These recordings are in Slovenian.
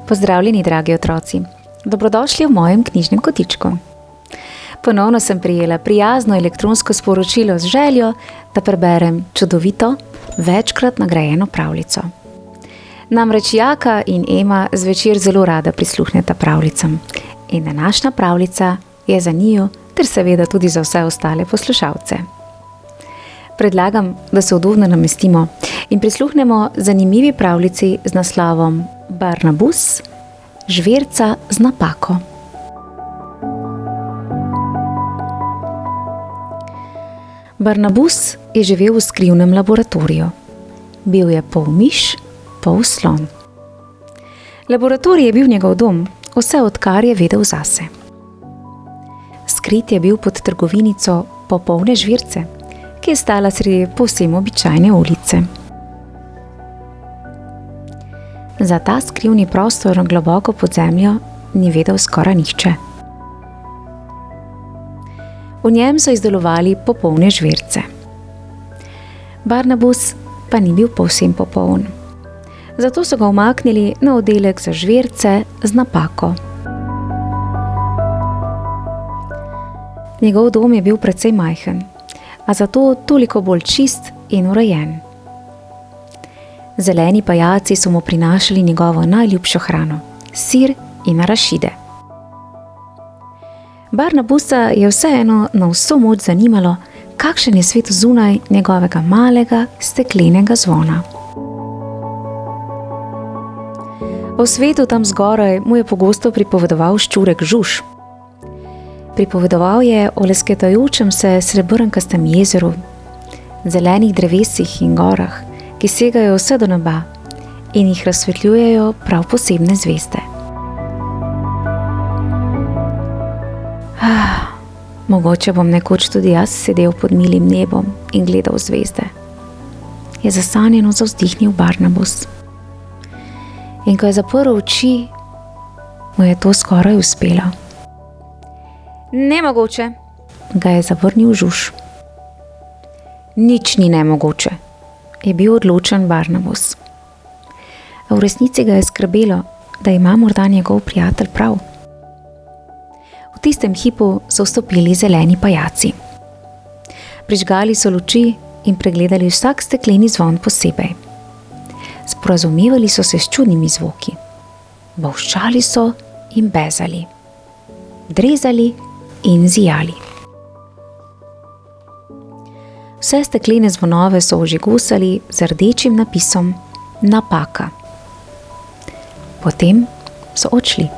Pozdravljeni, dragi otroci. Dobrodošli v mojem knjižnem kotičku. Ponovno sem prejela prijazno elektronsko sporočilo z željo, da preberem čudovito, večkrat nagrajeno pravljico. Namreč Jaka in Ema zvečer zelo rada prisluhneta pravljicam. In današnja pravljica je za njiju, ter seveda tudi za vse ostale poslušalce. Predlagam, da se udobno namestimo in prisluhnemo zanimivi pravljici z naslovom Barnabus, žvirca z napako. Barnabus je živel v skrivnem laboratoriju. Bil je pol miš, pol slon. Laboratorij je bil njegov dom, vse odkar je vedel zase. Skrit je bil pod trgovinico popolne žvirce, ki je stala sredi povsem običajne ulice. Za ta skrivni prostor globoko pod zemljo ni vedel skoraj nihče. V njem so izdelovali popolne žvirce. Barnabus pa ni bil povsem popoln. Zato so ga umaknili na oddelek za žvirce z napako. Njegov dom je bil precej majhen, a zato toliko bolj čist in urejen. Zeleni pajaci so mu prinašali njegovo najljubšo hrano, sir in arašide. Barnabusa je vseeno na vso moč zanimalo, kakšen je svet zunaj njegovega malega steklenega zvona. O svetu tam zgoraj mu je pogosto pripovedoval ščurek Žuž. Pripovedoval je o lesketajočem se srebrnkastem jezeru, zelenih drevesih in gorah, ki segajo vse do neba in jih razsvetljujejo prav posebne zvezde. Mogoče bom nekoč tudi jaz sedel pod milim nebom in gledal zvezde, je zasanjeno zavzdihnil Barnabus. In ko je zaprl oči, mu je to skoraj uspelo. Nemogoče, ga je zavrnil Žuž. Nič ni nemogoče, je bil odločen Barnabus. A v resnici ga je skrbelo, da ima morda njegov prijatelj prav. V tistem hipu so vstopili zeleni pajaci. Prižgali so luči in pregledali vsak stekleni zvon posebej. Sporazumevali so se s čudnimi zvoki. Bolščali so in bezali. Drezali in zijali. Vse steklene zvonove so ožigosali z rdečim napisom napaka. Potem so odšli.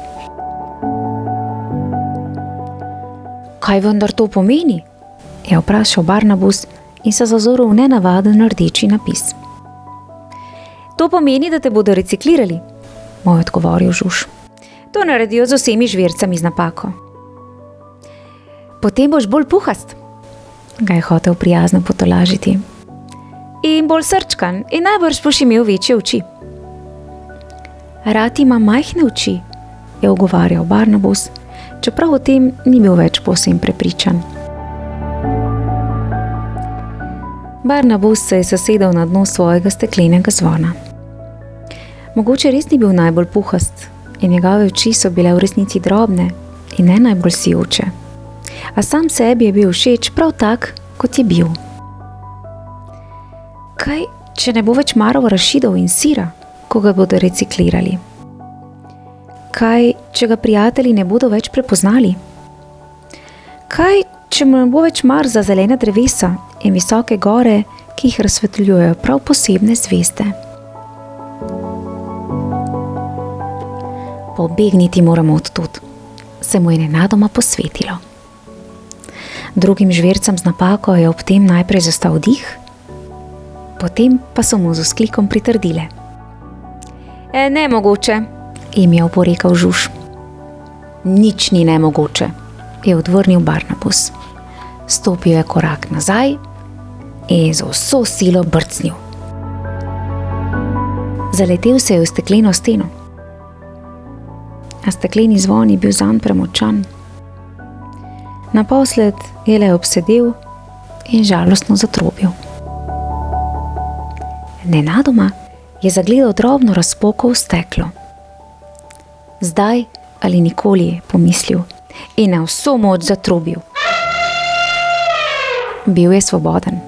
Kaj vendar to pomeni? Je vprašal Barnabus in se zazoril v nenavaden rdeči napis. To pomeni, da te bodo reciklirali, mu je odgovoril Žuž. To naredijo z vsemi žvircami z napako. Potem boš bolj puhast, ga je hotel prijazno potolažiti. In bolj srčkan in najbrž boš imel večje oči. Rad ima majhne oči, je ugovarjal Barnabus, čeprav o tem ni bil več povsem prepričan. Barnabus se je sesedel na dno svojega steklenega zvona. Mogoče res ni bil najbolj puhast in njegove oči so bile v resnici drobne in ne najbolj sijoče. A sam sebi je bil všeč prav tak, kot je bil. Kaj, če ne bo več maral arašidov in sira, ko ga bodo reciklirali? Kaj, če ga prijatelji ne bodo več prepoznali? Kaj, če mu ne bo več mar za zelena drevesa in visoke gore, ki jih razsvetljujejo prav posebne zvezde? Pobegniti moramo odtud, se mu je nenadoma posvetilo. Drugim žvircem z napako je ob tem najprej zastal dih, potem pa so mu z vzklikom pritrdile. Nemogoče, jim je oporekal Žuž. Nič ni nemogoče, je odvrnil Barnabus. Stopil je korak nazaj in z vso silo brcnil. Zaletel se je v stekleno steno, a stekleni zvon je bil zanj premočan. Naposled je le obsedel in žalostno zatrobil. Nenadoma je zagledal drobno razpoko v steklo. Zdaj ali nikoli, je pomislil in na vso moč zatrobil. Bil je svoboden.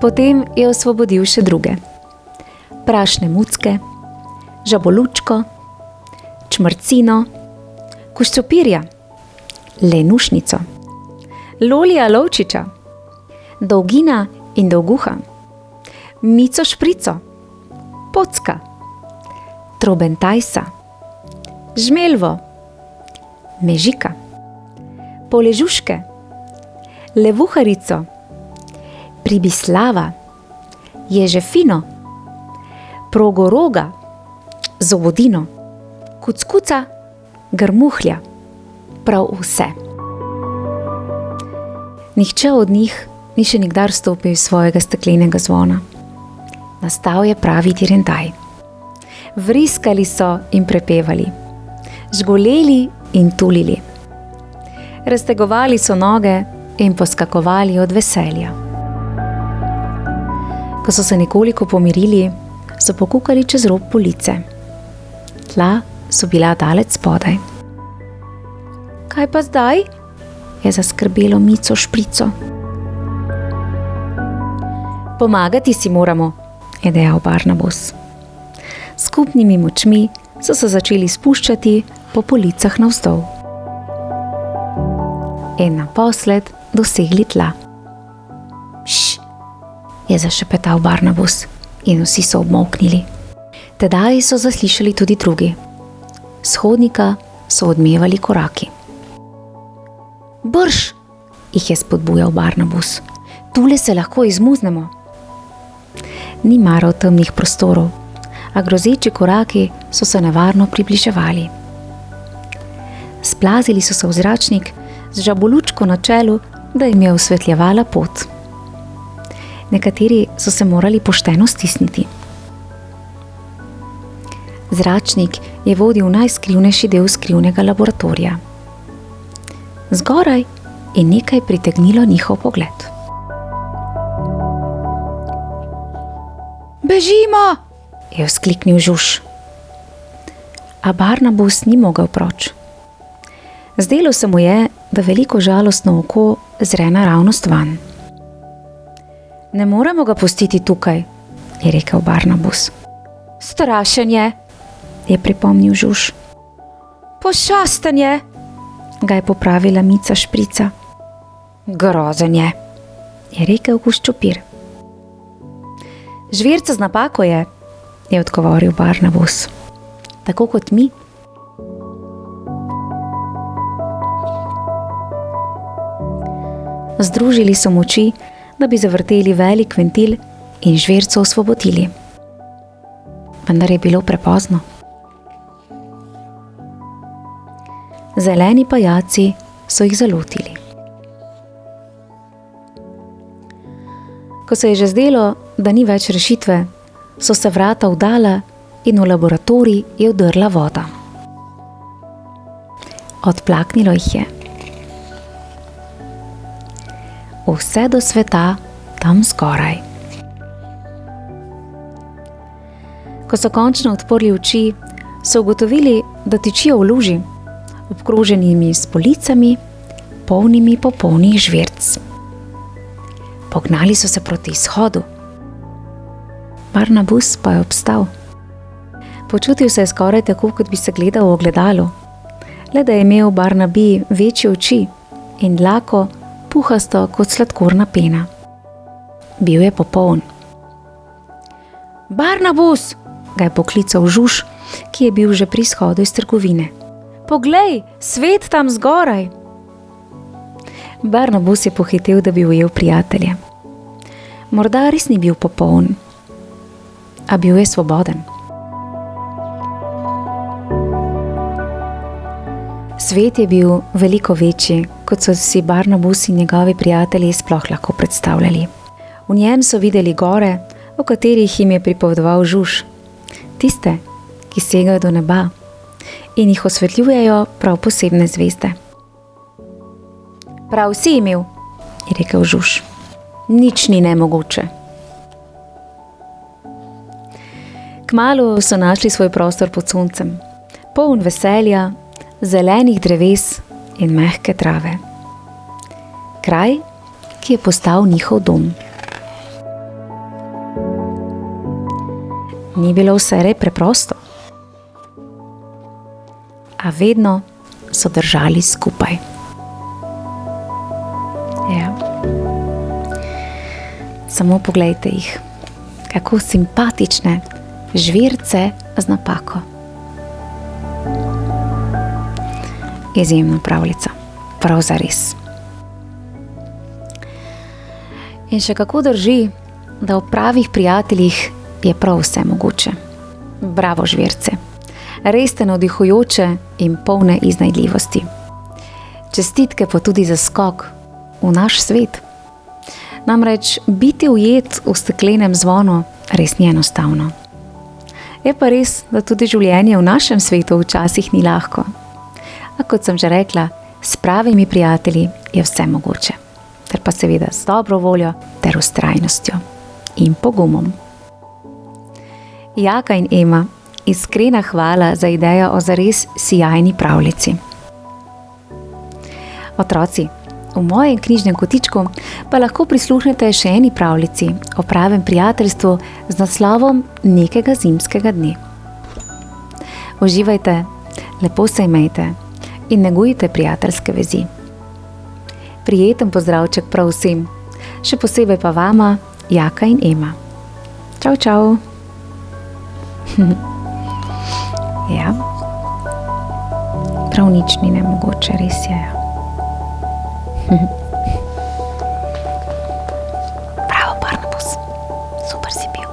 Potem je osvobodil še druge. Prašne mucke, žabolučko, čmrcino, kuščopirja, lenušnico, Lolija Lovčiča, Dolgina in Dolguha, Mico Šprico, Pocka, Trobentajsa, Žmelvo, Mežika, Poležuške, Levuharico, Pribislava, Ježefino, Progoroga, Zobodino, Kuckuca, Grmuhlja, prav vse. Nihče od njih ni še nikdar stopil iz svojega steklenega zvona. Nastal je pravi direndaj. Vriskali so in prepevali, žgoleli in tulili. Raztegovali so noge in poskakovali od veselja. Ko so se nekoliko pomirili, so pokukali čez rob police. Tla so bila daleč spodaj. Kaj pa zdaj? Je zaskrbelo Mico Šprico. Pomagati si moramo, je dejal Barnabas. Skupnimi močmi so se začeli spuščati po policah navzdol. In naposled dosegli tla. Šš, je zašepetal Barnabas in vsi so obmolknili. Tedaj so zaslišali tudi drugi. S hodnika so odmevali koraki. Brž, jih je spodbujal Barnabas. Tule se lahko izmuznemo. Ni maral temnih prostorov, a grozeči koraki so se nevarno približevali. Splazili so se v zračnik z žabolučko na čelu, da jim je osvetljevala pot. Nekateri so se morali pošteno stisniti. Zračnik je vodil v najskrivnejši del skrivnega laboratorija. Zgoraj je nekaj pritegnilo njihov pogled. Bežimo, je vzkliknil Žuž. A Barnabas ni mogel proč. Zdelo se mu je, da veliko žalostno oko zre naravnost van. Ne moremo ga pustiti tukaj, je rekel Barnabas. Strašen je pripomnil Žuž. Pošasten je, ga je popravila Mica Šprica. Grozen je rekel Kuščopir. Žvirca z napako je odgovoril Barnabas. Tako kot mi. Združili so moči, da bi zavrteli velik ventil in žvirco osvobodili. Vendar je bilo prepozno. Zeleni pajaci so jih zalotili. Ko se je že zdelo, da ni več rešitve, so se vrata vdala in v laboratorij je vdrla voda. Odplaknilo jih je. Vse do sveta tam zgoraj. Ko so končno odprli oči, so ugotovili, da tičijo v luži, obkroženimi s policami, polnimi popolnih žvirc. Pognali so se proti izhodu. Barnabas pa je obstal. Počutil se je skoraj tako, kot bi se gledal v ogledalu, le da je imel Barnabi večje oči in dlako puhasto kot sladkorna pena. Bil je popoln. Barnabas, ga je poklical Žuž, ki je bil že pri izhodu iz trgovine. Poglej, svet tam zgoraj. Barnabas je pohitel, da bi ujel prijatelja. Morda res ni bil popoln, a bil je svoboden. Svet je bil veliko večji, kot so si Barnabas in njegovi prijatelji sploh lahko predstavljali. V njem so videli gore, o katerih jim je pripovedoval Žuž, tiste, ki segajo do neba in jih osvetljujejo prav posebne zvezde. Prav si imel, je rekel Žuž, nič ni nemogoče. Kmalu so našli svoj prostor pod soncem, poln veselja, zelenih dreves in mehke trave. Kraj, ki je postal njihov dom. Ni bilo vse preprosto, a vedno so držali skupaj. Ja. Samo poglejte jih, kako simpatične, žvirce z napako. Izjemna pravljica, prav zares. In še kako drži, da v pravih prijateljih je prav vse mogoče. Bravo, žvirce, res ste navdihujoče in polne iznajdljivosti. Čestitke pa tudi za skok v naš svet. Namreč biti ujet v steklenem zvonu res ni enostavno. Je pa res, da tudi življenje v našem svetu včasih ni lahko. A kot sem že rekla, s pravimi prijatelji je vse mogoče. Ter pa seveda s dobro voljo ter vztrajnostjo in pogumom. Jaka in Ema, iskrena hvala za idejo o zares sijajni pravljici. Otroci, v mojem knjižnem kotičku pa lahko prisluhnete še eni pravljici o pravem prijateljstvu z naslovom Nekega zimskega dne. Uživajte, lepo se imejte in negujte prijateljske vezi. Prijeten pozdravček prav vsem, še posebej pa vama, Jaka in Ema. Čau, čau. Ja, prav nič ni nemogoče, res je. Bravo, Barnabas, super si bil.